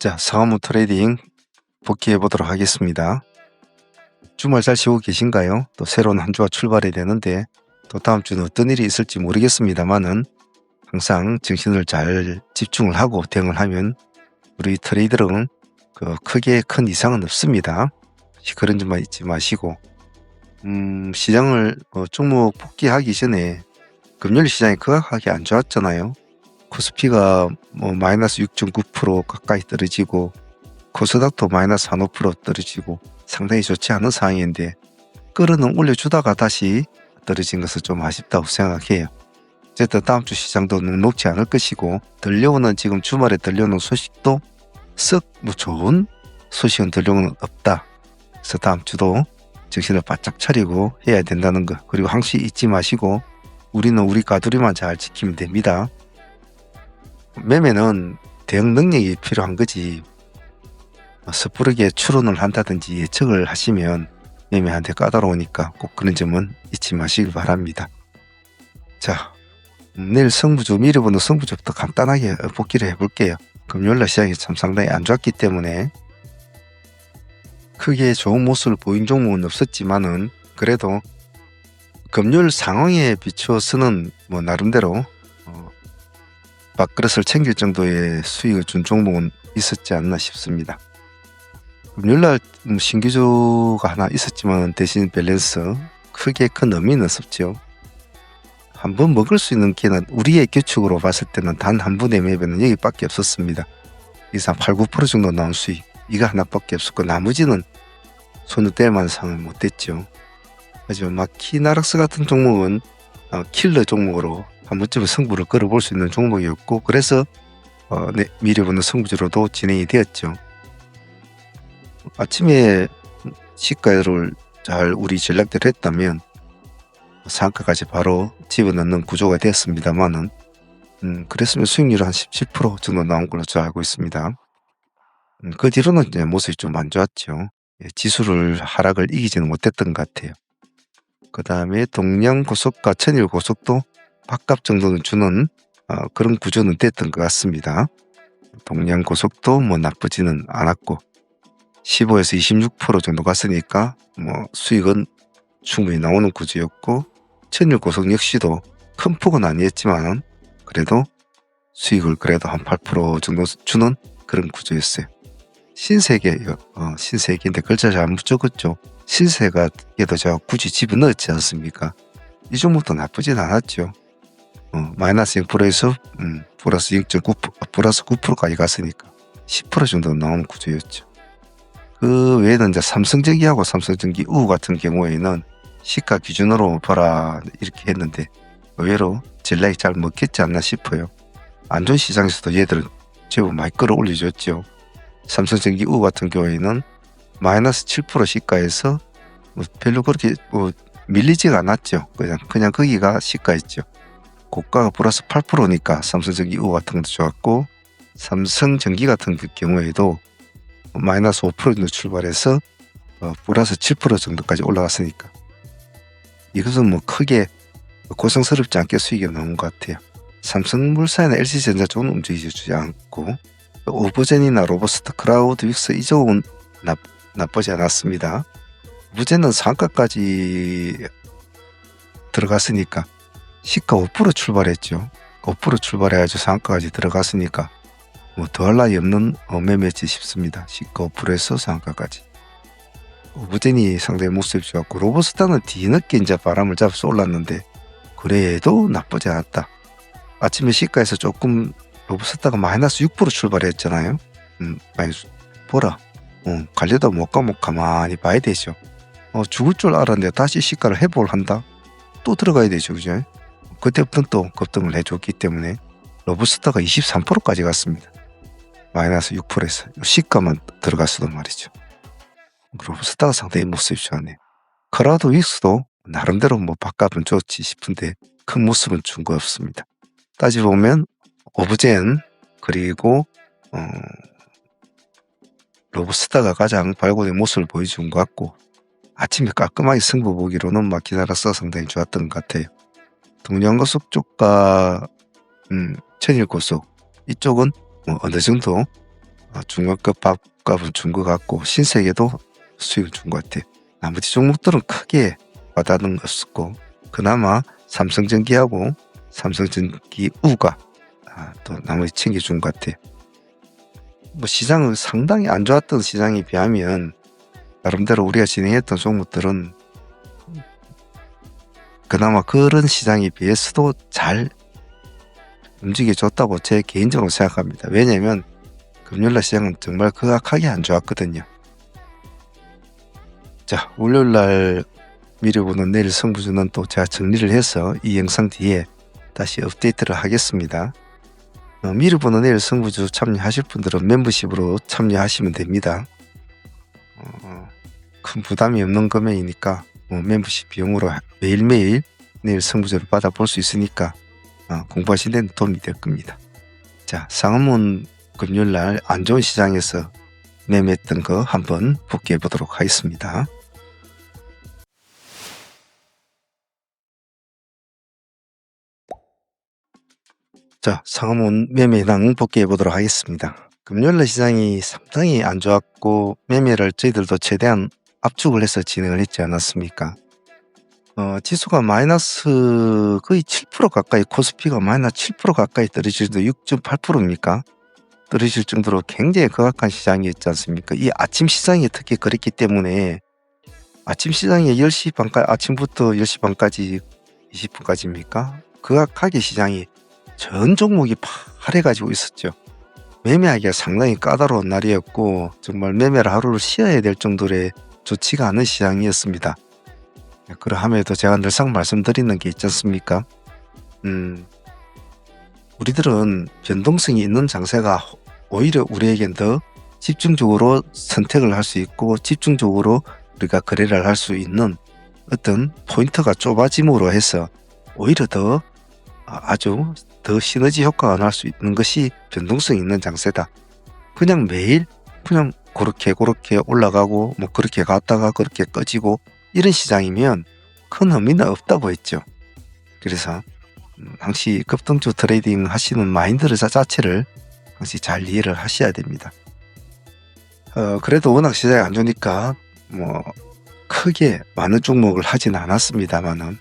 자, 상암호 트레이딩 복귀해 보도록 하겠습니다. 주말 잘 쉬고 계신가요? 또 새로운 한 주가 출발이 되는데 또 다음 주는 어떤 일이 있을지 모르겠습니다만은 항상 정신을 잘 집중을 하고 대응을 하면 우리 트레이더는 크게 큰 이상은 없습니다. 그런 점만 잊지 마시고 시장을 종목 복귀하기 전에 금요일 시장이 극악하게 안 좋았잖아요. 코스피가 마이너스 6.9% 가까이 떨어지고 코스닥도 마이너스 1~5% 떨어지고 상당히 좋지 않은 상황인데 끌어는 올려주다가 다시 떨어진 것은 좀 아쉽다고 생각해요. 어쨌든 다음 주 시장도 녹록지 않을 것이고 들려오는 지금 주말에 들려오는 소식도 썩 좋은 소식은 들려오는 없다. 그래서 다음 주도 정신을 바짝 차리고 해야 된다는 거, 그리고 항시 잊지 마시고 우리는 우리 가두리만 잘 지키면 됩니다. 매매는 대응 능력이 필요한 거지 섣부르게 추론을 한다든지 예측을 하시면 매매한테 까다로우니까 꼭 그런 점은 잊지 마시길 바랍니다. 자, 내일 성부주 미리 보는 성부주부터 간단하게 복기를 해볼게요. 금요일날 시장이 참 상당히 안 좋았기 때문에 크게 좋은 모습을 보인 종목은 없었지만은 그래도 금요일 상황에 비추어서는 나름대로 밥그릇을 챙길 정도의 수익을 준 종목은 있었지 않나 싶습니다. 금요일날 신규주가 하나 있었지만 대신 밸런스 크게 큰 의미는 없죠. 한번 먹을 수 있는 기회는 우리의 규칙으로 봤을 때는 단 한 분의 매매는 여기밖에 없었습니다. 이상 8~9% 정도 나온 수익 이거 하나밖에 없었고 나머지는 손을 뗄 만한 상황을 못했죠. 하지만 마키나락스 같은 종목은 킬러 종목으로 한 번쯤은 승부를 끌어볼 수 있는 종목이었고 그래서 미리 보는 승부주로도 진행이 되었죠. 아침에 시가를 잘 우리 전략대로 했다면 상가까지 바로 집어넣는 구조가 되었습니다만은 그랬으면 수익률은 한 17% 정도 나온 걸로 저 알고 있습니다. 그 뒤로는 이제 모습이 좀 안 좋았죠. 지수를 하락을 이기지는 못했던 것 같아요. 그 다음에 동양고속과 천일고속도 밥값 정도는 주는 그런 구조는 됐던 것 같습니다. 동양고속도 나쁘지는 않았고 15에서 26% 정도 갔으니까 수익은 충분히 나오는 구조였고 천일고속 역시도 큰 폭은 아니었지만 그래도 수익을 그래도 한 8% 정도 주는 그런 구조였어요. 신세계인데 글자 잘못 적었죠. 신세계도 제가 굳이 집어넣었지 않습니까? 이 종목도 나쁘진 않았죠. 마이너스 0%에서 플러스 0.9% 플러스 9%까지 갔으니까 10% 정도 나오는 구조였죠. 그 외에는 이제 삼성전기하고 삼성전기 우후 같은 경우에는 시가 기준으로 봐라 이렇게 했는데 의외로 전략이 잘 먹혔지 않나 싶어요. 안 좋은 시장에서도 얘들은 제법 많이 끌어올려줬죠. 삼성전기 우후 같은 경우에는 마이너스 7% 시가에서 별로 그렇게 밀리지가 않았죠. 그냥 거기가 시가였죠. 고가가 플러스 8%니까 삼성전기 우후 같은 것도 좋았고 삼성전기 같은 경우에도 마이너스 5% 정도 출발해서 플러스 7% 정도까지 올라갔으니까 이것은 크게 고성스럽지 않게 수익이 나온 것 같아요. 삼성물산이나 LC전자 쪽은 움직이지 않고 오브젠이나 로보스트, 크라우드 윅스 이쪽은 나쁘지 않았습니다. 오브젠은 상가까지 들어갔으니까 시가 5% 출발했죠. 5% 출발해가지고 상가까지 들어갔으니까 더할 나위 없는 매매지 싶습니다. 시가 5%에서 상가까지. 오브젠이 상당히 모습이 좋았고 로보스타는 뒤늦게 이제 바람을 잡아서 올랐는데 그래도 나쁘지 않았다. 아침에 시가에서 조금 로보스타가 마이너스 6% 출발했잖아요. 많이 보라. 관리도 못 가만히 봐야 되죠. 죽을 줄 알았는데 다시 시가를 회복을 한다. 또 들어가야 되죠, 그죠? 그때부터는 또 급등을 해줬기 때문에 로보스타가 23%까지 갔습니다. 마이너스 6%에서 시가만 들어갔어도 말이죠. 로보스타가 상당히 모습이 좋았네요. 크라우드 윅스도 나름대로 밥값은 좋지 싶은데 큰 모습은 준 거 없습니다. 따지보면 오브젠 그리고 로보스타가 가장 발굴의 모습을 보여준 것 같고 아침에 깔끔하게 승부 보기로는 마키나락스가 상당히 좋았던 것 같아요. 동양고속 쪽과 천일고속 이쪽은 어느 정도 중간급 밥값은 준 것 같고 신세계도 수익을 준 것 같아요. 나머지 종목들은 크게 와닿는 거 없었고 그나마 삼성전기하고 삼성전기 우가 또 나머지 챙겨준 것 같아요. 뭐 시장은 상당히 안 좋았던 시장에 비하면 나름대로 우리가 진행했던 종목들은 그나마 그런 시장에 비해서도 잘 움직여줬다고 제 개인적으로 생각합니다. 왜냐하면 금요일날 시장은 정말 극악하게 안 좋았거든요. 자, 월요일날 미리 보는 내일 승부주는 또 제가 정리를 해서 이 영상 뒤에 다시 업데이트를 하겠습니다. 미리 보는 내일 승부주 참여하실 분들은 멤버십으로 참여하시면 됩니다. 큰 부담이 없는 금액이니까 멤버십 비용으로 매일매일 내일 승부주를 받아볼 수 있으니까 공부하시는 데는 도움이 될 겁니다. 자, 상한문 금요일날 안 좋은 시장에서 매매했던 거 한번 복귀해 보도록 하겠습니다. 자, 상한문 매매당 복귀해 보도록 하겠습니다. 금요일날 시장이 상당히 안 좋았고 매매를 저희들도 최대한 압축을 해서 진행을 했지 않았습니까? 지수가 마이너스 거의 7% 가까이, 코스피가 마이너스 7% 가까이 떨어질 정도 6.8%입니까? 떨어질 정도로 굉장히 극악한 시장이었지 않습니까? 이 아침 시장이 특히 그랬기 때문에 아침 시장에 10시 반까지, 아침부터 10시 반까지 20분까지입니까? 극악하게 시장이 전 종목이 파래가지고 있었죠. 매매하기가 상당히 까다로운 날이었고 정말 매매를 하루를 쉬어야 될 정도의 좋지가 않은 시장이었습니다. 그러함에도 제가 늘상 말씀드리는 게 있지 않습니까? 우리들은 변동성이 있는 장세가 오히려 우리에겐 더 집중적으로 선택을 할 수 있고 집중적으로 우리가 거래를 할 수 있는 어떤 포인트가 좁아짐으로 해서 오히려 더 아주 더 시너지 효과가 날 수 있는 것이 변동성 있는 장세다. 그냥 매일 그냥 그렇게 올라가고 뭐 그렇게 갔다가 그렇게 꺼지고 이런 시장이면 큰 의미는 없다고 했죠. 그래서 항시 급등주 트레이딩 하시는 마인드 자체를 항시 잘 이해를 하셔야 됩니다. 그래도 워낙 시장이 안 좋으니까 뭐 크게 많은 종목을 하진 않았습니다만은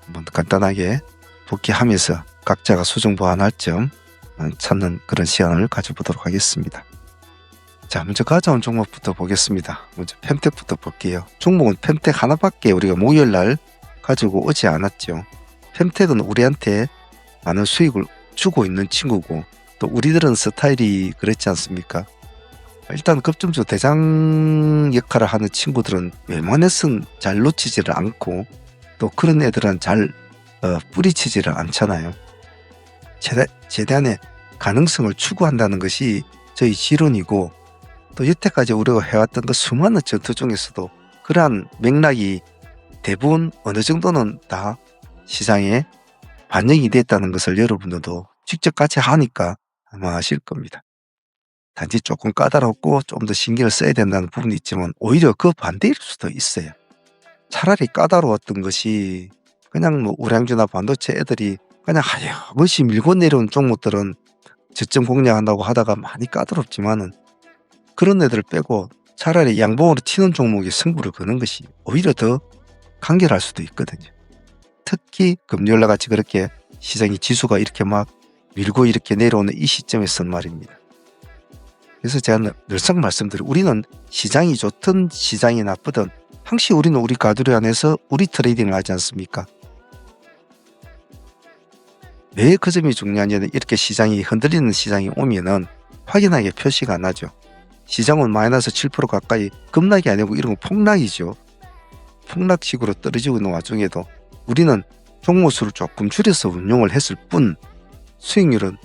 한번 간단하게 복귀하면서 각자가 수정 보완할 점 찾는 그런 시간을 가져보도록 하겠습니다. 자, 먼저 가져온 종목부터 보겠습니다. 먼저 펜텍부터 볼게요. 종목은 펜텍 하나밖에 우리가 목요일날 가지고 오지 않았죠. 펜텍은 우리한테 많은 수익을 주고 있는 친구고 또 우리들은 스타일이 그렇지 않습니까? 일단 급등주 대장 역할을 하는 친구들은 웬만해서는 잘 놓치지를 않고 또 그런 애들은 잘 뿌리치지를 않잖아요. 최대한의 가능성을 추구한다는 것이 저희 지론이고 또 여태까지 우리가 해왔던 그 수많은 전투 중에서도 그러한 맥락이 대부분 어느 정도는 다 시장에 반영이 됐다는 것을 여러분들도 직접 같이 하니까 아마 아실 겁니다. 단지 조금 까다롭고 좀 더 신경을 써야 된다는 부분이 있지만 오히려 그 반대일 수도 있어요. 차라리 까다로웠던 것이 그냥 뭐 우량주나 반도체 애들이 그냥 하염없이 밀고 내려온 종목들은 저점 공략한다고 하다가 많이 까다롭지만은 그런 애들 빼고 차라리 양봉으로 튀는 종목이 승부를 거는 것이 오히려 더 간결할 수도 있거든요. 특히 금요일날 같이 그렇게 시장이 지수가 이렇게 막 밀고 이렇게 내려오는 이 시점에서는 말입니다. 그래서 제가 늘상 말씀드리고 우리는 시장이 좋든 시장이 나쁘든 항시 우리는 우리 가두리 안에서 우리 트레이딩을 하지 않습니까? 왜 그 점이 중요하냐면 이렇게 시장이 흔들리는 시장이 오면은 확연하게 표시가 나죠. 시장은 마이너스 7% 가까이 급락이 아니고 이런 건 폭락이죠. 폭락식으로 떨어지고 있는 와중에도 우리는 종목수를 조금 줄여서 운용을 했을 뿐 수익률은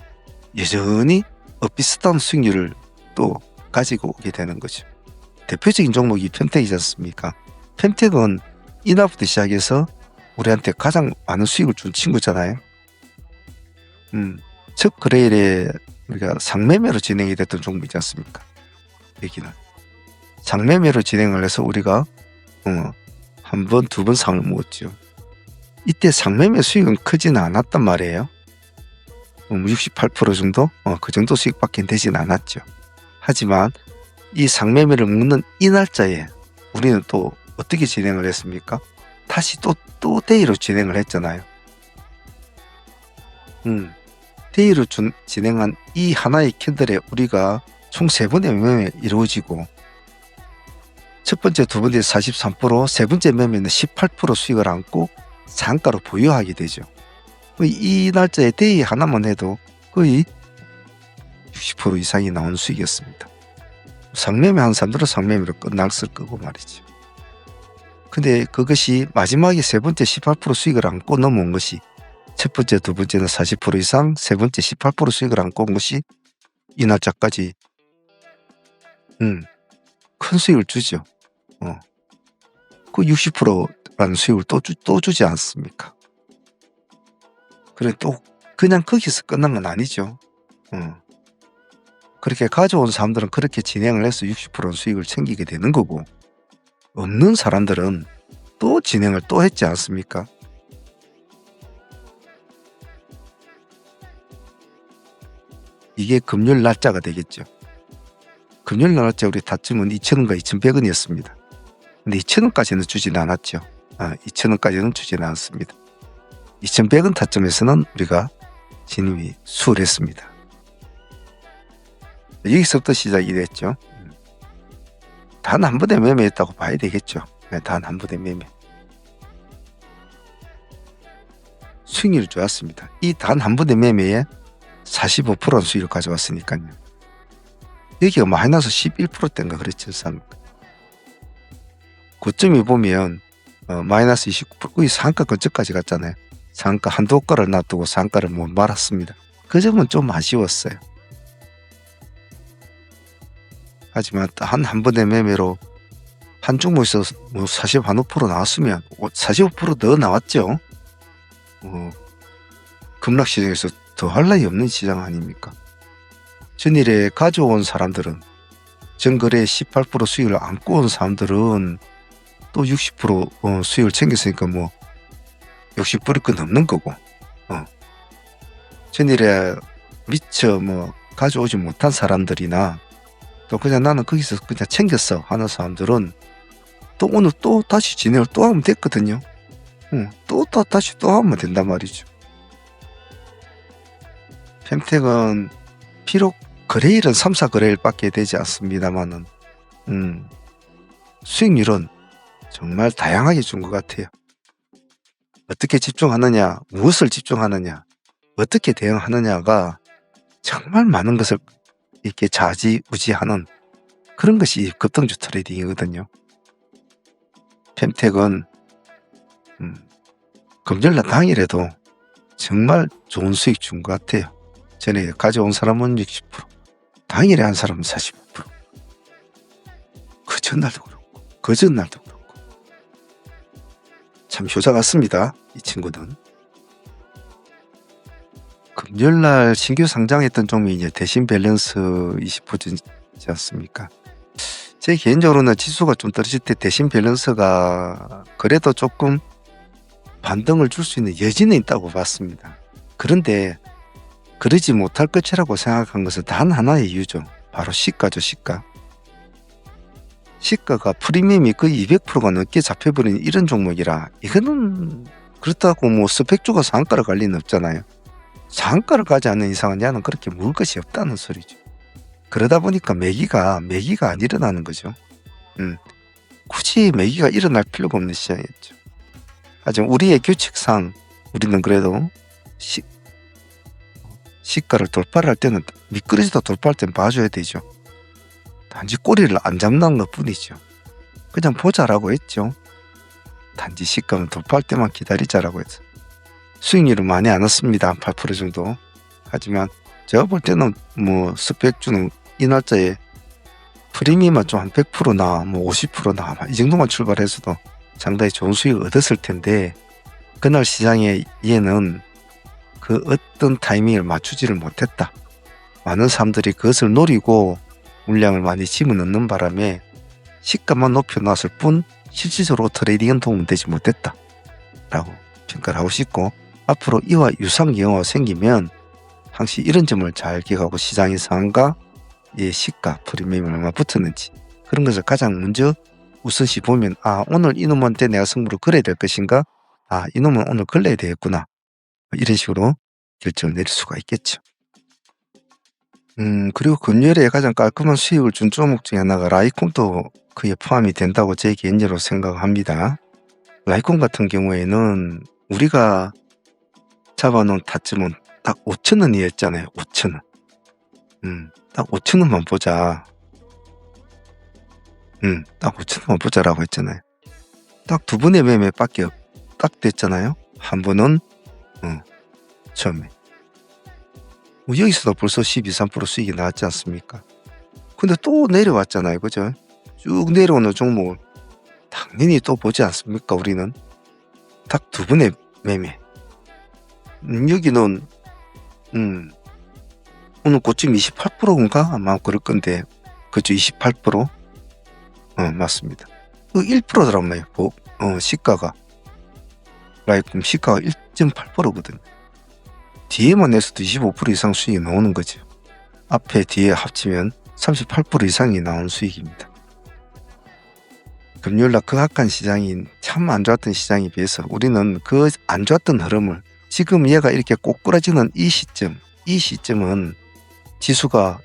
여전히 비슷한 수익률을 또 가지고 오게 되는 거죠. 대표적인 종목이 펜텍이지 않습니까? 펜텍은 이날부터 시작해서 우리한테 가장 많은 수익을 준 친구잖아요. 첫 거래일에 우리가 상매매로 진행이 됐던 종목이지 않습니까? 여기는 상매매로 진행을 해서 우리가 한 번, 두 번 상을 먹었죠. 이때 상매매 수익은 크지는 않았단 말이에요. 68% 정도? 그 정도 수익밖에 되진 않았죠. 하지만 이 상매매를 묶는 이 날짜에 우리는 또 어떻게 진행을 했습니까? 다시 또 데이로 진행을 했잖아요. 데이로 진행한 이 하나의 캔들에 우리가 총 3번의 매매 이루어지고 첫 번째, 두 번째 43%, 세 번째 매매는 18% 수익을 안고 상가로 보유하게 되죠. 이 날짜에 데이 하나만 해도 거의 60% 이상이 나오는 수익이었습니다. 상매매 한 사람들은 상매매로 끝났을 거고 말이죠. 근데 그것이 마지막에 세 번째 18% 수익을 안고 넘어온 것이 첫 번째, 두 번째는 40% 이상, 세 번째 18% 수익을 안고 온 것이 이 날짜까지 큰 수익을 주죠. 그 60%라는 수익을 또 주지 않습니까? 그래 또 그냥 거기서 끝난 건 아니죠. 그렇게 가져온 사람들은 그렇게 진행을 해서 60% 수익을 챙기게 되는 거고, 없는 사람들은 또 진행을 또 했지 않습니까? 이게 금요일 날짜가 되겠죠. 금요일 날짜 우리 타점은 2,000원과 2,100원이었습니다. 근데 2,000원까지는 주진 않았죠. 2,000원까지는 주진 않았습니다. 2,100원 타점에서는 우리가 진입이 수월했습니다. 여기서부터 시작이 됐죠. 단 한 번의 매매했다고 봐야 되겠죠. 단 한 번의 매매. 수익률이 좋았습니다. 이 단 한 번의 매매에 45%는 수익을 가져왔으니까요. 여기가 마이너스 11%대인가 그랬지 않습니까? 고점이 보면 마이너스 29%, 거의 상가 근처까지 갔잖아요. 상가 한두 가를 놔두고 상가를 못 말았습니다. 그 점은 좀 아쉬웠어요. 하지만 한 번의 매매로 한 종목에서 45% 나왔으면 45% 더 나왔죠. 급락시장에서 더 할 나위 없는 시장 아닙니까? 전일에 가져온 사람들은, 전거래 18% 수익을 안고 온 사람들은 또 60% 수익을 챙겼으니까 뭐 60%가 넘는 거고, 전일에 미처 가져오지 못한 사람들이나 또 그냥 나는 거기서 그냥 챙겼어 하는 사람들은 또 오늘 또 다시 진행을 또 하면 됐거든요. 다시 하면 된단 말이죠. 펜텍은 비록 거래일은 3, 4거래일밖에 되지 않습니다만은 수익률은 정말 다양하게 준 것 같아요. 어떻게 집중하느냐, 무엇을 집중하느냐, 어떻게 대응하느냐가 정말 많은 것을 이렇게 좌지우지하는 그런 것이 급등주 트레이딩이거든요. 펜텍은 금요일날 당일에도 정말 좋은 수익 준 것 같아요. 전에 가져온 사람은 60%, 당일에 한 사람은 45%. 그 전날도 그렇고 그 전날도 그렇고 참 효자 같습니다. 이 친구는. 금요일날 신규 상장했던 종목이 이제 대신 밸런스 20%지 않습니까? 제 개인적으로는 지수가 좀 떨어질 때 대신 밸런스가 그래도 조금 반등을 줄 수 있는 여지는 있다고 봤습니다. 그런데 그러지 못할 것이라고 생각한 것은 단 하나의 이유죠. 바로 시가죠. 시가가 프리미엄이 거의 200%가 넘게 잡혀버린 이런 종목이라, 이거는 그렇다고 스펙주가 상한가를 갈 리는 없잖아요. 상한가를 가지 않는 이상은 야는 그렇게 물 것이 없다는 소리죠. 그러다 보니까 매기가 안 일어나는 거죠. 굳이 매기가 일어날 필요가 없는 시장이었죠. 하지만 우리의 규칙상 우리는 그래도 시가를 돌파를 할 때는 미끄러지다 돌파할 때는 봐줘야 되죠. 단지 꼬리를 안 잡는 것 뿐이죠. 그냥 보자라고 했죠. 단지 시가는 돌파할 때만 기다리자라고 해서. 수익률은 많이 안 왔습니다. 8% 정도. 하지만 제가 볼 때는 스펙주는 이 날짜에 프리미엄만 좀 한 100%나 50%나 이 정도만 출발해서도 상당히 좋은 수익을 얻었을 텐데, 그날 시장에 얘는 그 어떤 타이밍을 맞추지를 못했다. 많은 사람들이 그것을 노리고 물량을 많이 집어넣는 바람에 시가만 높여놨을 뿐 실질적으로 트레이딩은 도움되지 못했다 라고 평가를 하고 싶고, 앞으로 이와 유사한 경우가 생기면 항시 이런 점을 잘 기억하고 시장의 상황과 예, 시가 프리미엄이 얼마 붙었는지 그런 것을 가장 먼저 우선시 보면 오늘 이놈한테 내가 승부를 걸어야 될 것인가, 이놈은 오늘 걸러야 되겠구나, 이런 식으로 결정을 내릴 수가 있겠죠. 그리고 금요일에 가장 깔끔한 수익을 준 종목 중에 하나가 라이콤도 그에 포함이 된다고 제 개인적으로 생각합니다. 라이콤 같은 경우에는 우리가 잡아놓은 타점은 딱 5,000원이었잖아요. 5,000원. 딱 5,000원만 보자. 딱 5,000원만 보자라고 했잖아요. 딱 두 번의 매매밖에 딱 됐잖아요. 한 번은 처음에. 여기서도 벌써 12, 13% 수익이 나왔지 않습니까? 근데 또 내려왔잖아요. 그죠? 쭉 내려오는 종목을 당연히 또 보지 않습니까? 우리는 딱 두 번의 매매. 여기는 오늘 고점 28%인가? 아마 그럴 건데, 그죠? 28%? 맞습니다. 1%더란 말이에요. 시가가. 라이콤 시가가 1.8%거든요. 뒤에만 내서도 25% 이상 수익이 나오는 거죠. 앞에 뒤에 합치면 38% 이상이 나오는 수익입니다. 금요일날 그 악한 시장이 참 안 좋았던 시장에 비해서 우리는 그 안 좋았던 흐름을 지금 얘가 이렇게 꼬꾸라지는 이 시점은 지수가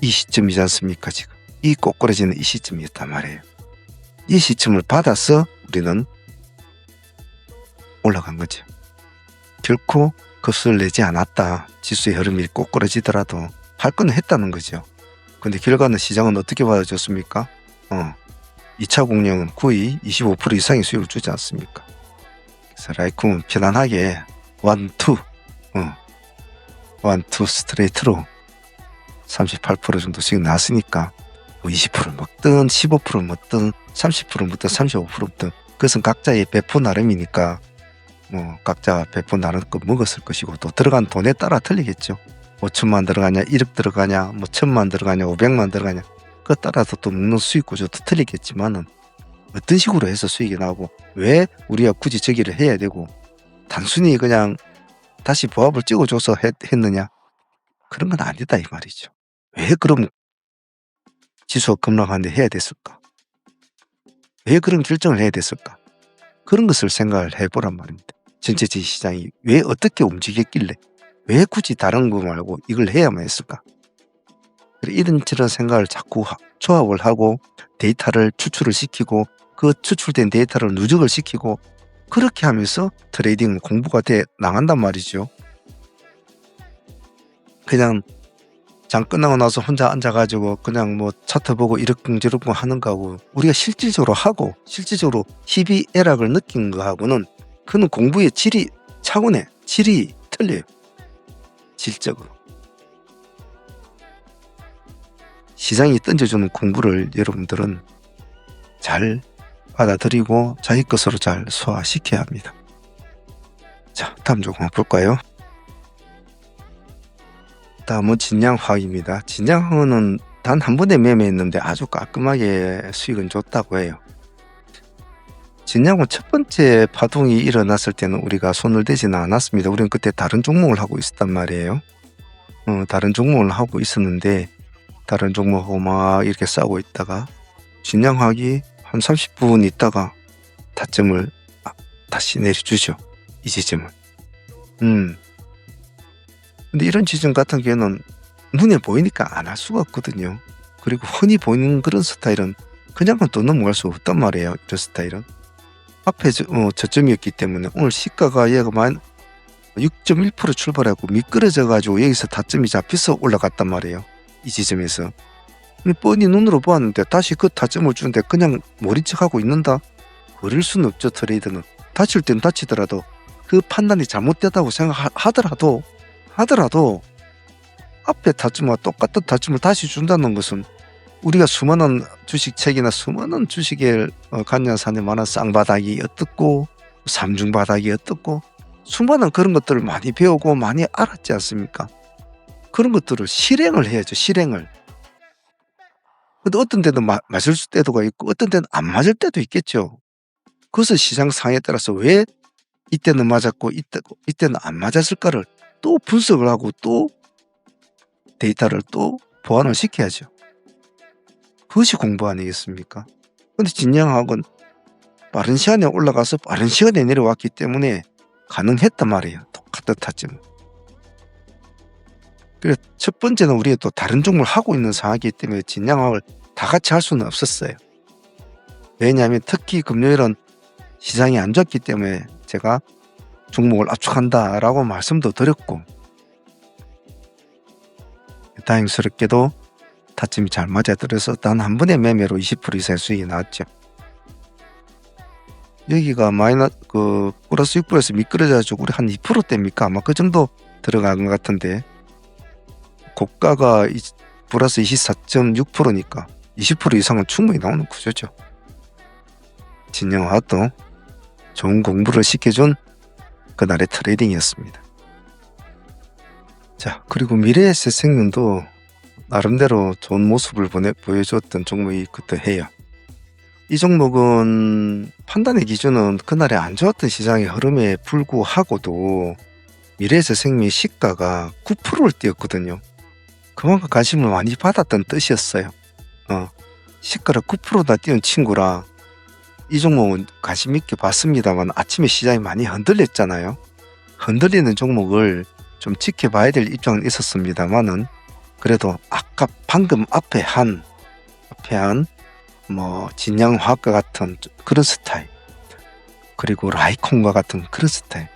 이 시점이지 않습니까? 지금 이 꼬꾸라지는 이 시점이었단 말이에요. 이 시점을 받아서 우리는 올라간 거죠. 결코 값을 내지 않았다. 지수의 흐름이 꼬꾸라지더라도 할 건 했다는 거죠. 근데 결과는 시장은 어떻게 받아줬습니까? 2차 공략은 거의 25% 이상의 수익을 주지 않습니까? 그래서 라이콤은 편안하게 원투 스트레이트로 38% 정도씩 나왔으니까 20% 먹든 15% 먹든 30% 먹든 35% 먹든 그것은 각자의 배포 나름이니까 각자 배포 나름 거 먹었을 것이고, 또 들어간 돈에 따라 틀리겠죠. 5천만 들어가냐, 1억 들어가냐, 1,000만 들어가냐, 500만 들어가냐, 그에 따라서 또 먹는 수익 구조도 틀리겠지만은 어떤 식으로 해서 수익이 나오고 왜 우리가 굳이 저기를 해야 되고 단순히 그냥 다시 보합을 찍어줘서 했느냐, 그런 건 아니다 이 말이죠. 왜 그럼 지수가 급락하는데 해야 됐을까? 왜 그런 결정을 해야 됐을까? 그런 것을 생각을 해보란 말입니다. 전체 시장이 왜 어떻게 움직였길래 왜 굳이 다른 거 말고 이걸 해야만 했을까? 이런저런 생각을 자꾸 조합을 하고 데이터를 추출을 시키고 그 추출된 데이터를 누적을 시키고 그렇게 하면서 트레이딩 공부가 돼 나간단 말이죠. 그냥 장 끝나고 나서 혼자 앉아가지고 그냥 차트 보고 이러쿵저러쿵 하는 거하고 우리가 실질적으로 하고 실질적으로 희비애락을 느낀 거하고는 그는 공부의 질이 차원의 질이 틀려요. 질적으로. 시장이 던져주는 공부를 여러분들은 잘 받아들이고 자기 것으로 잘 소화시켜야 합니다. 자, 다음 조금 볼까요? 다음은 진양화학입니다. 진양화학은 단 한 번에 매매했는데 아주 깔끔하게 수익은 줬다고 해요. 진양은 첫 번째 파동이 일어났을 때는 우리가 손을 대지는 않았습니다. 우리는 그때 다른 종목을 하고 있었단 말이에요. 다른 종목을 하고 있었는데 다른 종목하고 막 이렇게 싸우고 있다가 진양화학이 한 30분 있다가 타점을 다시 내려주죠. 이 지점을. 근데 이런 지점 같은 경우는 눈에 보이니까 안 할 수가 없거든요. 그리고 흔히 보이는 그런 스타일은 그냥은 또 넘어갈 수 없단 말이에요. 이런 스타일은. 앞에 저점이었기 때문에 오늘 시가가 얘가 6.1% 출발하고 미끄러져가지고 여기서 타점이 잡혀서 올라갔단 말이에요. 이 지점에서. 뻔히 눈으로 보았는데 다시 그 타점을 주는데 그냥 모른 척하고 있는다? 그럴 수는 없죠. 트레이드는. 다칠 땐 다치더라도 그 판단이 잘못됐다고 생각하더라도 앞에 타점과 똑같은 타점을 다시 준다는 것은 우리가 수많은 주식책이나 수많은 주식에 관여산에 많은 쌍바닥이 어떻고 삼중바닥이 어떻고 수많은 그런 것들을 많이 배우고 많이 알았지 않습니까? 그런 것들을 실행을 해야죠. 실행을. 근데 어떤 데는 맞을 때도 있고 어떤 데는 안 맞을 때도 있겠죠. 그것을 시장 상황에 따라서 왜 이때는 맞았고 이때는 안 맞았을까를 또 분석을 하고 또 데이터를 또 보완을 시켜야죠. 그것이 공부 아니겠습니까? 근데 진양학은 빠른 시간에 올라가서 빠른 시간에 내려왔기 때문에 가능했단 말이에요. 똑같은 타점. 그래 첫 번째는 우리가 또 다른 종목을 하고 있는 상황이기 때문에 진양학을 다 같이 할 수는 없었어요. 왜냐하면 특히 금요일은 시장이 안 좋았기 때문에 제가 종목을 압축한다라고 말씀도 드렸고, 다행스럽게도 타점이 잘 맞아들어서 단 한 번의 매매로 20% 이상의 수익이 나왔죠. 여기가 플러스 6%에서 미끄러져가지고 우리 한 2%대입니까? 아마 그 정도 들어간 것 같은데, 고가가 플러스 24.6%니까 20% 이상은 충분히 나오는 구조죠. 진영화도 좋은 공부를 시켜준 그날의 트레이딩이었습니다. 자, 그리고 미래에셋생명도 나름대로 좋은 모습을 보여줬던 종목이 그때 해요. 이 종목은 판단의 기준은 그날의 안 좋았던 시장의 흐름에 불구하고도 미래에셋생명의 시가가 9%를 뛰었거든요. 그만큼 관심을 많이 받았던 뜻이었어요. 시가를 9%나 띄운 친구라 이 종목은 관심 있게 봤습니다만 아침에 시장이 많이 흔들렸잖아요. 흔들리는 종목을 좀 지켜봐야 될 입장은 있었습니다만은 그래도 아까 방금 앞에 한 진양화학과 같은 그런 스타일, 그리고 라이콘과 같은 그런 스타일,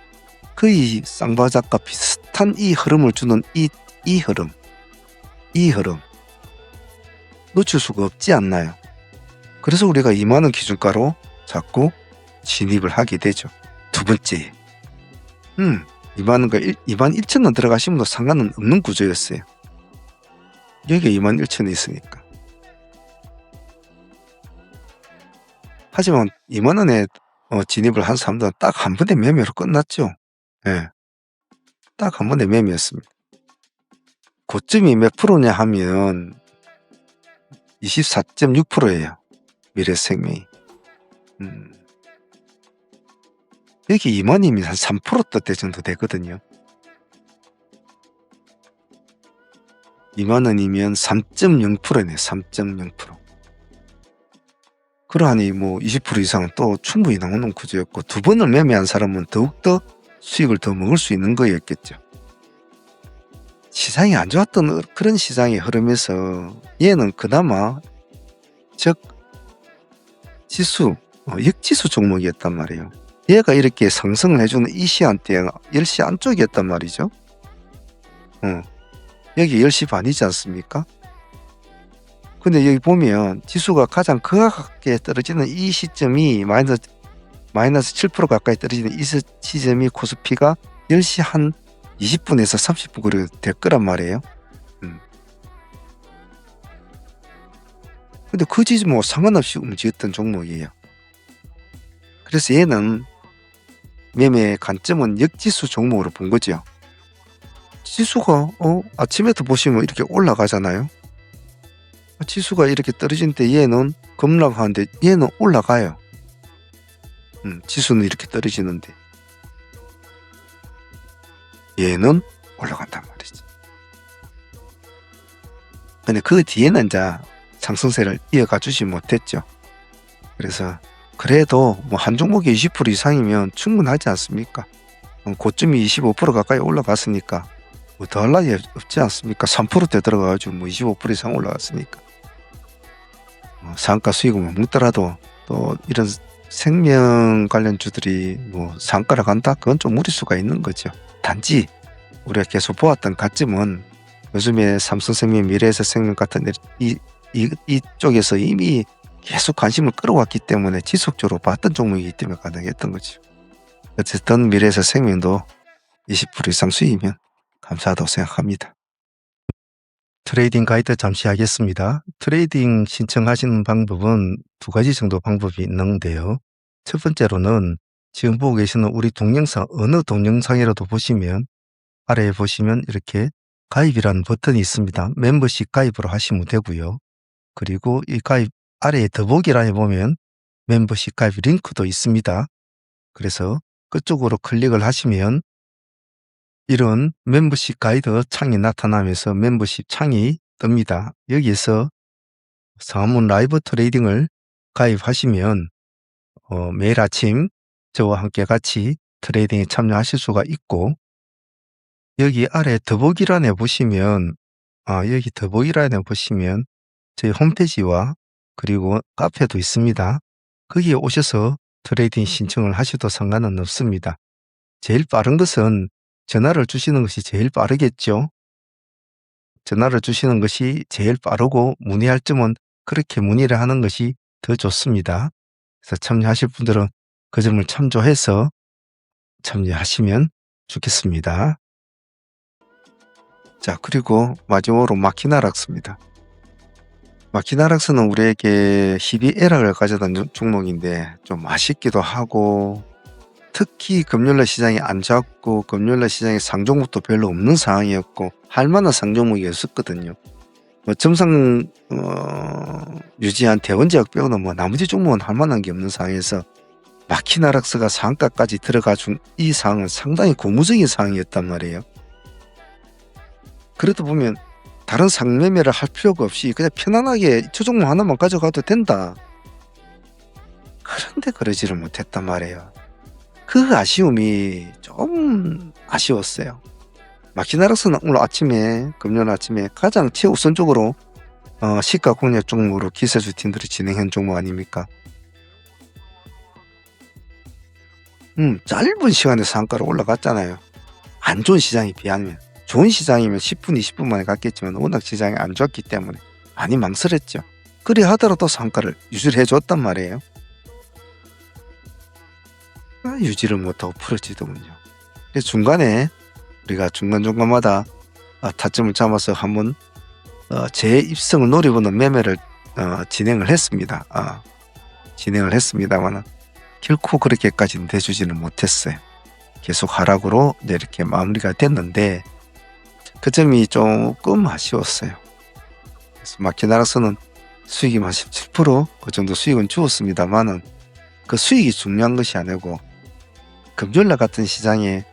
거의 쌍바작과 비슷한 이 흐름을 주는 이 흐름 놓칠 수가 없지 않나요? 그래서 우리가 2만원 기준가로 자꾸 진입을 하게 되죠. 두 번째, 2만원과 2만 1천원 들어가시면 상관은 없는 구조였어요. 여기가 2만 1천원이 있으니까. 하지만 2만원에 진입을 한 사람들은 딱 한 번의 매매로 끝났죠. 예. 딱 한 번의 매매였습니다. 고점이 몇 프로냐 하면 24.6%예요. 미래생명이. 여기 2만이면 한 3%대 정도 되거든요. 2만원이면 3.0%네. 3.0%. 그러하니 20% 이상은 또 충분히 나오는 구조였고, 두 번을 매매한 사람은 더욱더 수익을 더 먹을 수 있는 거였겠죠. 시장이 안 좋았던 그런 시장의 흐름에서 얘는 그나마 지수, 역지수 종목이었단 말이에요. 얘가 이렇게 상승을 해주는 이 시간대가 10시 안쪽이었단 말이죠. 여기 10시 반이지 않습니까? 근데 여기 보면 지수가 가장 극악하게 떨어지는 이 시점이 마이너스 7% 가까이 떨어지는 이 시점이 코스피가 10시 한 20분에서 30분 거리 될 거란 말이에요. 근데 그지 상관없이 움직였던 종목이에요. 그래서 얘는 매매의 관점은 역지수 종목으로 본 거죠. 지수가 아침에도 보시면 이렇게 올라가잖아요. 지수가 이렇게 떨어지는데 얘는 급락하는데 얘는 올라가요. 지수는 이렇게 떨어지는데 얘는 올라간단 말이지. 근데 그 뒤에는 이제 상승세를 이어가 주지 못했죠. 그래서 그래도 한 종목이 20% 이상이면 충분하지 않습니까? 고점이 25% 가까이 올라갔으니까 더 할 나위 없지 않습니까? 3%대 들어가가지고 25% 이상 올라갔으니까. 상가 수익을 못 먹더라도 또 이런 생명 관련주들이 상가를 간다? 그건 좀 무리수가 있는 거죠. 단지 우리가 계속 보았던 가점은 요즘에 삼성생명, 미래에셋생명 같은 이쪽에서 이미 계속 관심을 끌어왔기 때문에 지속적으로 봤던 종목이기 때문에 가능했던 거죠. 어쨌든 미래에셋생명도 20% 이상 수익이면 감사하다고 생각합니다. 트레이딩 가이드 잠시 하겠습니다. 트레이딩 신청하시는 방법은 두 가지 정도 방법이 있는데요. 첫 번째로는 지금 보고 계시는 우리 동영상, 어느 동영상이라도 보시면 아래에 보시면 이렇게 가입이라는 버튼이 있습니다. 멤버십 가입으로 하시면 되고요. 그리고 이 가입 아래에 더보기란에 보면 멤버십 가입 링크도 있습니다. 그래서 그쪽으로 클릭을 하시면 이런 멤버십 가이드 창이 나타나면서 멤버십 창이 뜹니다. 여기에서 상한문 라이브 트레이딩을 가입하시면 매일 아침 저와 함께 같이 트레이딩에 참여하실 수가 있고, 여기 아래 더보기란에 보시면 여기 더보기란에 보시면 저희 홈페이지와 그리고 카페도 있습니다. 거기에 오셔서 트레이딩 신청을 하셔도 상관은 없습니다. 제일 빠른 것은 전화를 주시는 것이 제일 빠르겠죠. 전화를 주시는 것이 제일 빠르고, 문의할 점은 그렇게 문의를 하는 것이 더 좋습니다. 그래서 참여하실 분들은 그 점을 참조해서 참여하시면 좋겠습니다. 자, 그리고 마지막으로 마키나락스입니다. 마키나락스는 우리에게 희비애락을 가져다 종목인데 좀 아쉽기도 하고, 특히 금요일날 시장이 안 좋았고 금요일날 시장에 상종목도 별로 없는 상황이었고 할 만한 상종목이 없었거든요. 점상 유지한 대원제약 빼고는 나머지 종목은 할 만한 게 없는 상황에서 마키나락스가 상가까지 들어가 준 이 상황은 상당히 고무적인 상황이었단 말이에요. 그러다 보면 다른 상매매를 할 필요가 없이 그냥 편안하게 저 종목 하나만 가져가도 된다. 그런데 그러지를 못했단 말이에요. 그 아쉬움이 좀 아쉬웠어요. 마키나락스는 오늘 아침에, 금요일 아침에 가장 최우선적으로 시가 공략 종목으로 기세주 팀들이 진행한 종목 아닙니까? 짧은 시간에 상가로 올라갔잖아요. 안 좋은 시장에 비하면. 좋은 시장이면 10분, 20분 만에 갔겠지만 워낙 시장이 안 좋았기 때문에 많이 망설였죠. 그래 하더라도 상가를 유지를 해줬단 말이에요. 유지를 못하고 풀어지더군요. 중간에 우리가 중간중간마다 타점을 잡아서 한번 재입성을 노려보는 매매를 진행을 했습니다. 진행을 했습니다만 결코 그렇게까지는 돼주지는 못했어요. 계속 하락으로 이렇게 마무리가 됐는데 그 점이 조금 아쉬웠어요. 그래서 마키나락스는 수익이 17%그 정도 수익은 주었습니다만은 그 수익이 중요한 것이 아니고, 금요일날 같은 시장에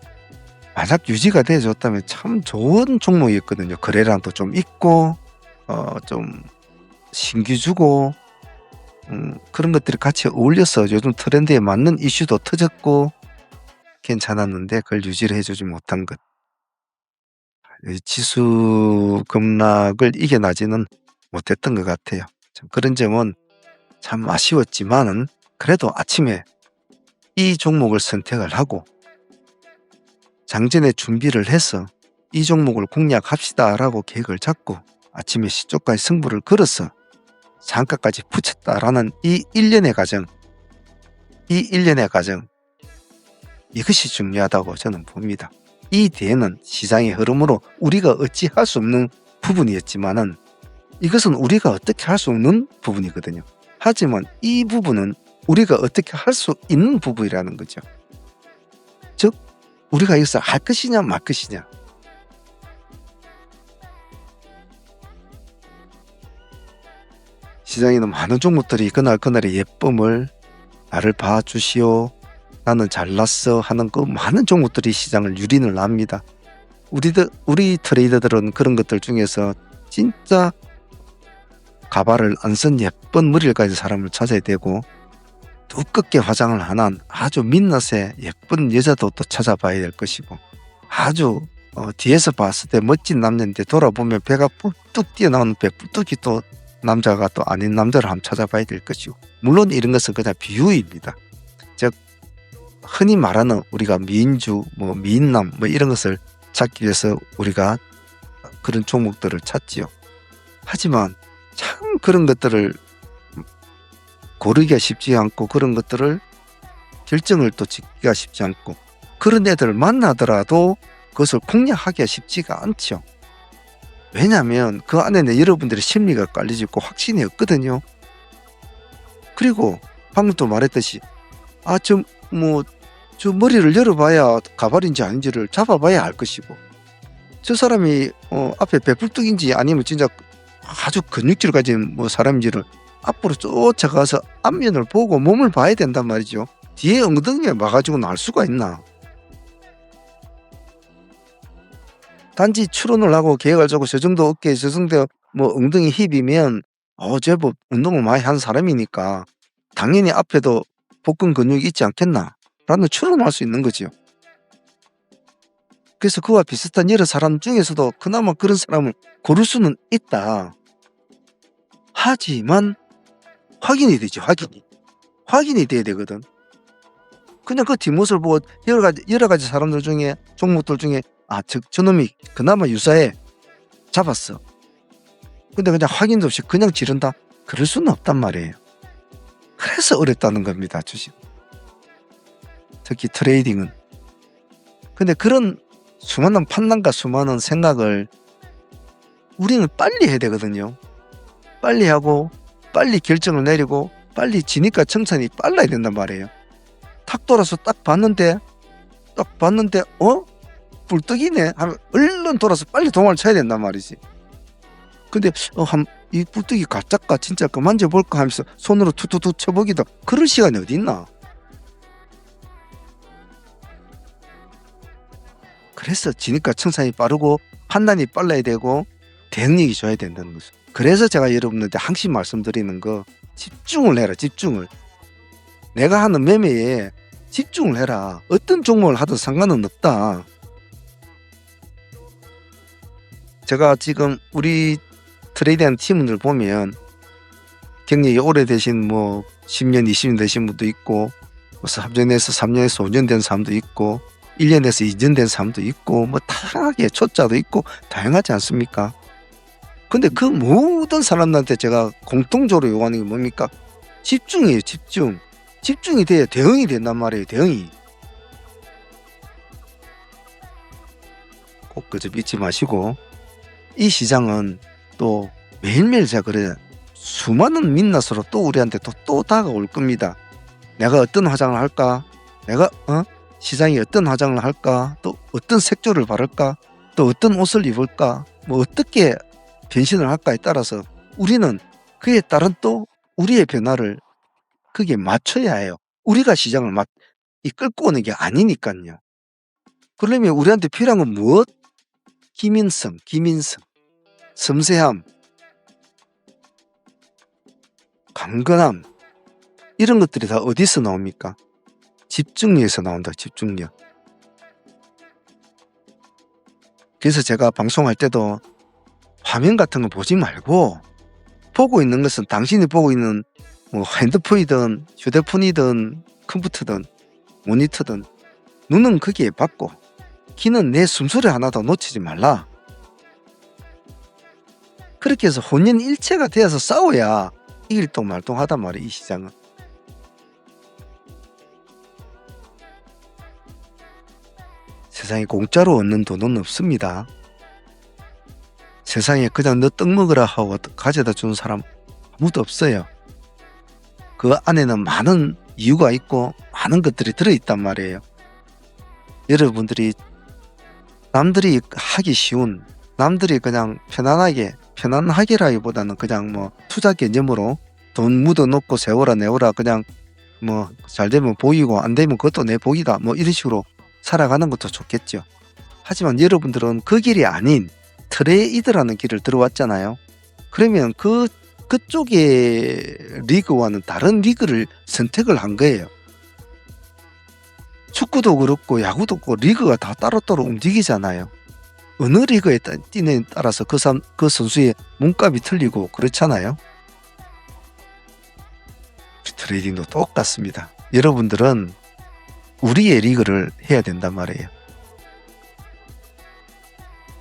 만약 유지가 돼줬다면 참 좋은 종목이었거든요. 거래량도 좀 있고 좀 신규주고 그런 것들이 같이 어울려서 요즘 트렌드에 맞는 이슈도 터졌고 괜찮았는데 그걸 유지를 해주지 못한 것, 지수 급락을 이겨나지는 못했던 것 같아요. 그런 점은 참 아쉬웠지만은 그래도 아침에 이 종목을 선택을 하고 장전에 준비를 해서 이 종목을 공략합시다 라고 계획을 잡고 아침에 시초까지 승부를 걸어서 상가까지 붙였다라는 이 일련의 과정, 이것이 중요하다고 저는 봅니다. 이 뒤에는 시장의 흐름으로 우리가 어찌할 수 없는 부분이었지만은 이것은 우리가 어떻게 할 수 없는 부분이거든요. 하지만 이 부분은 우리가 어떻게 할 수 있는 부분이라는 거죠. 즉 우리가 이것을 할 것이냐 말 것이냐. 시장에는 많은 종목들이 그날그날의 예쁨을 나를 봐주시오, 나는 잘났어 하는 그 많은 종목들이 시장을 유린을 합니다. 우리 트레이더들은 그런 것들 중에서 진짜 가발을 안 쓴 예쁜 머리를 가진 사람을 찾아야 되고, 두껍게 화장을 안 한 아주 민낯의 예쁜 여자도 또 찾아봐야 될 것이고, 아주 뒤에서 봤을 때 멋진 남자인데 돌아보면 배가 뚝 뛰어나오는 배불뚝이 또 남자가 또 아닌 남자를 한번 찾아봐야 될 것이고, 물론 이런 것은 그냥 비유입니다. 즉 흔히 말하는 우리가 미인주, 미인남 이런 것을 찾기 위해서 우리가 그런 종목들을 찾지요. 하지만 참 그런 것들을 고르기가 쉽지 않고, 그런 것들을 결정을 또 짓기가 쉽지 않고, 그런 애들을 만나더라도 그것을 공략하기가 쉽지가 않죠. 왜냐하면 그 안에는 여러분들의 심리가 깔려져 있고 확신이 없거든요. 그리고 방금 또 말했듯이 저 머리를 열어봐야 가발인지 아닌지를 잡아봐야 알 것이고, 저 사람이 앞에 배불뚝인지 아니면 진짜 아주 근육질 가진 사람인지를 앞으로 쫓아가서 앞면을 보고 몸을 봐야 된단 말이죠. 뒤에 엉덩이에 막아주고는 알 수가 있나. 단지 추론을 하고 계획을 짜고 저 정도 어깨에 저 정도 엉덩이 힙이면 제법 운동을 많이 한 사람이니까 당연히 앞에도 복근 근육이 있지 않겠나 라는 추론할 수 있는 거지요. 그래서 그와 비슷한 여러 사람 중에서도 그나마 그런 사람을 고를 수는 있다. 하지만 확인이 되지. 확인이 돼야 되거든. 그냥 그 뒷모습을 보고 여러 가지 사람들 중에, 종목들 중에 저놈이 그나마 유사해, 잡았어. 근데 그냥 확인도 없이 그냥 지른다? 그럴 수는 없단 말이에요. 그래서 어렵다는 겁니다, 주식. 특히 트레이딩은. 근데 그런 수많은 판단과 수많은 생각을 우리는 빨리 해야 되거든요. 빨리 하고 빨리 결정을 내리고 빨리 지니까 청산이 빨라야 된단 말이에요. 탁 돌아서 딱 봤는데 뿔떡이네 하면 얼른 돌아서 빨리 동화를 쳐야 된단 말이지. 근데 이 뿔떡이 가짜까 진짜까 만져볼까 하면서 손으로 투투투 쳐보기도 그럴 시간이 어디 있나. 그래서 지니까 청산이 빠르고 판단이 빨라야 되고 대응력이 좋아야 된다는 거죠. 그래서 제가 여러분들한테 항상 말씀드리는 거, 집중을 해라. 집중을. 내가 하는 매매에 집중을 해라. 어떤 종목을 하든 상관은 없다. 제가 지금 우리 트레이딩하는 팀원들 보면 경력이 오래되신 10년, 20년 되신 분도 있고, 3년에서 3년에서 5년 된 사람도 있고, 1년에서 2년 된 사람도 있고, 다양하게 초짜도 있고 다양하지 않습니까? 근데 그 모든 사람들한테 제가 공통적으로 요구하는 게 뭡니까? 집중이에요. 집중. 집중이 돼야 대응이 된단 말이에요. 대응이. 꼭 그저 잊지 마시고, 이 시장은 또 매일매일 제가 그래요. 수많은 민낯으로 또 우리한테 또 다가올 겁니다. 내가 어떤 화장을 할까? 내가 시장이 어떤 화장을 할까? 또 어떤 색조를 바를까? 또 어떤 옷을 입을까? 어떻게 변신을 할까에 따라서 우리는 그에 따른 또 우리의 변화를 그게 맞춰야 해요. 우리가 시장을 끌고 오는 게 아니니까요. 그러면 우리한테 필요한 건 무엇? 기민성, 섬세함, 강건함, 이런 것들이 다 어디서 나옵니까? 집중력에서 나온다. 집중력. 그래서 제가 방송할 때도 화면 같은 거 보지 말고, 보고 있는 것은 당신이 보고 있는 핸드폰이든 휴대폰이든 컴퓨터든 모니터든 눈은 거기에 받고 귀는 내 숨소리 하나도 놓치지 말라. 그렇게 해서 혼연일체가 되어서 싸워야 일동말동하단 말이에요. 이 시장은. 세상에 공짜로 얻는 돈은 없습니다. 세상에 그냥 너 떡 먹으라 하고 가져다 주는 사람 아무도 없어요. 그 안에는 많은 이유가 있고 많은 것들이 들어있단 말이에요. 여러분들이 남들이 하기 쉬운, 남들이 그냥 편안하게라기보다는 그냥 투자 개념으로 돈 묻어놓고 세워라 내워라 그냥 잘 되면 보이고 안 되면 그것도 내 복이다 이런 식으로 살아가는 것도 좋겠죠. 하지만 여러분들은 그 길이 아닌 트레이드라는 길을 들어왔잖아요. 그러면 그쪽의 리그와는 다른 리그를 선택을 한 거예요. 축구도 그렇고 야구도 그렇고 리그가 다 따로따로 움직이잖아요. 어느 리그에 뛰느냐에 따라서 그 선수의 몸값이 틀리고 그렇잖아요. 트레이딩도 똑같습니다. 여러분들은 우리의 리그를 해야 된단 말이에요.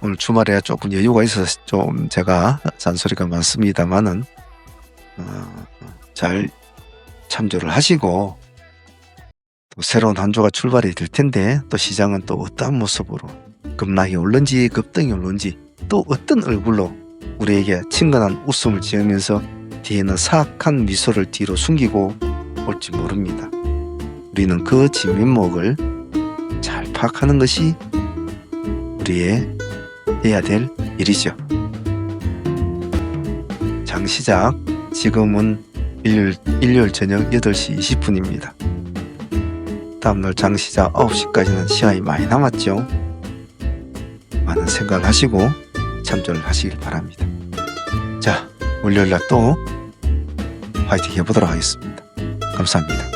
오늘 주말에 조금 여유가 있어서 좀 제가 잔소리가 많습니다만은 잘 참조를 하시고, 또 새로운 한 주가 출발이 될 텐데 또 시장은 또 어떤 모습으로 급락이 올는지 급등이 올는지 또 어떤 얼굴로 우리에게 친근한 웃음을 지으면서 뒤에는 사악한 미소를 뒤로 숨기고 올지 모릅니다. 우리는 그 진면목을 잘 파악하는 것이 우리의 해야 될 일이죠. 장시작 지금은 일요일 저녁 8시 20분입니다. 다음날 장시작 9시까지는 시간이 많이 남았죠. 많은 생각을 하시고 참조를 하시길 바랍니다. 자, 월요일날 또 화이팅 해보도록 하겠습니다. 감사합니다.